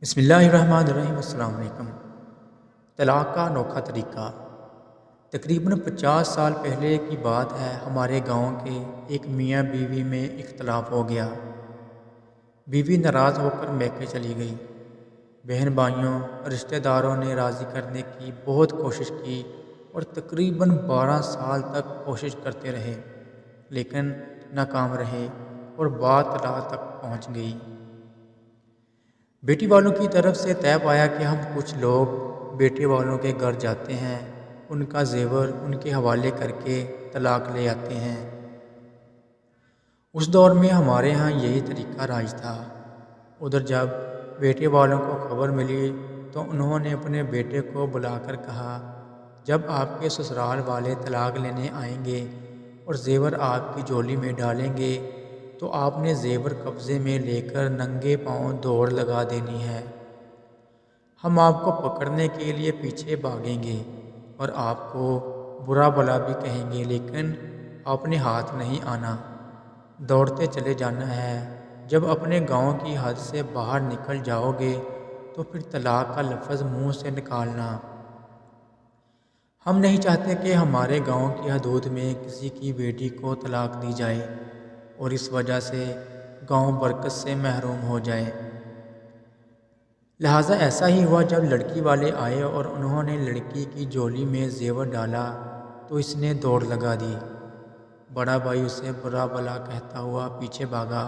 بسم اللہ الرحمن الرحیم۔ السلام علیکم۔ طلاق کا انوکھا طریقہ۔ تقریباً 50 سال پہلے کی بات ہے، ہمارے گاؤں کے ایک میاں بیوی میں اختلاف ہو گیا۔ بیوی ناراض ہو کر میکے چلی گئی۔ بہن بھائیوں رشتہ داروں نے راضی کرنے کی بہت کوشش کی اور تقریباً 12 سال تک کوشش کرتے رہے، لیکن ناکام رہے اور بات طلاق تک پہنچ گئی۔ بیٹی والوں کی طرف سے طے پایا کہ ہم کچھ لوگ بیٹے والوں کے گھر جاتے ہیں، ان کا زیور ان کے حوالے کر کے طلاق لے آتے ہیں۔ اس دور میں ہمارے ہاں یہی طریقہ رائج تھا۔ ادھر جب بیٹے والوں کو خبر ملی تو انہوں نے اپنے بیٹے کو بلا کر کہا، جب آپ کے سسرال والے طلاق لینے آئیں گے اور زیور آپ کی جھولی میں ڈالیں گے تو آپ نے زیور قبضے میں لے کر ننگے پاؤں دوڑ لگا دینی ہے۔ ہم آپ کو پکڑنے کے لیے پیچھے بھاگیں گے اور آپ کو برا بھلا بھی کہیں گے، لیکن آپ نے ہاتھ نہیں آنا، دوڑتے چلے جانا ہے۔ جب اپنے گاؤں کی حد سے باہر نکل جاؤ گے تو پھر طلاق کا لفظ منہ سے نکالنا۔ ہم نہیں چاہتے کہ ہمارے گاؤں کی حدود میں کسی کی بیٹی کو طلاق دی جائے اور اس وجہ سے گاؤں برکت سے محروم ہو جائے۔ لہٰذا ایسا ہی ہوا، جب لڑکی والے آئے اور انہوں نے لڑکی کی جھولی میں زیور ڈالا تو اس نے دوڑ لگا دی۔ بڑا بھائی اسے برا بھلا کہتا ہوا پیچھے بھاگا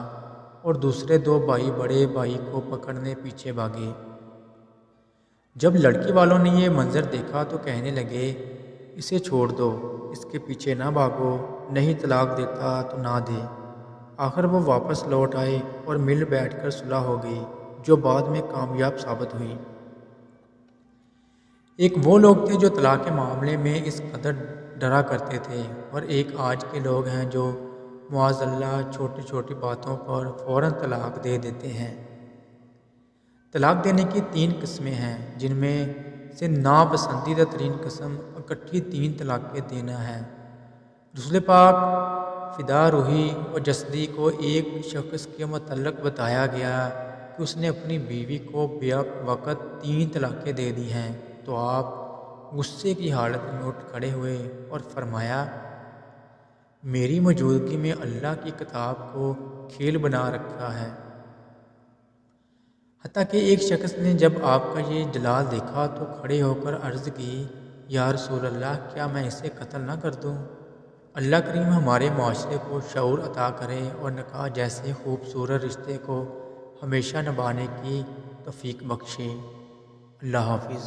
اور دوسرے دو بھائی بڑے بھائی کو پکڑنے پیچھے بھاگے۔ جب لڑکی والوں نے یہ منظر دیکھا تو کہنے لگے، اسے چھوڑ دو، اس کے پیچھے نہ بھاگو، نہیں طلاق دیتا تو نہ دے۔ آخر وہ واپس لوٹ آئے اور مل بیٹھ کر صلح ہو گئی، جو بعد میں کامیاب ثابت ہوئی۔ ایک وہ لوگ تھے جو طلاق کے معاملے میں اس قدر ڈرا کرتے تھے، اور ایک آج کے لوگ ہیں جو معاذ اللہ چھوٹی چھوٹی باتوں پر فوراً طلاق دے دیتے ہیں۔ طلاق دینے کی 3 قسمیں ہیں، جن میں سے ناپسندیدہ ترین قسم اکٹھی 3 طلاقیں دینا ہے۔ رسول پاک فدا روحی و جسدی کو ایک شخص کے متعلق بتایا گیا کہ اس نے اپنی بیوی کو بیک وقت 3 طلاقیں دے دی ہیں، تو آپ غصے کی حالت میں اٹھ کھڑے ہوئے اور فرمایا، میری موجودگی میں اللہ کی کتاب کو کھیل بنا رکھا ہے۔ حتیٰ کہ ایک شخص نے جب آپ کا یہ جلال دیکھا تو کھڑے ہو کر عرض کی، یا رسول اللہ، کیا میں اسے قتل نہ کر دوں؟ اللہ کریم ہمارے معاشرے کو شعور عطا کرے اور نکاح جیسے خوبصورت رشتے کو ہمیشہ نبھانے کی توفیق بخشے۔ اللہ حافظ۔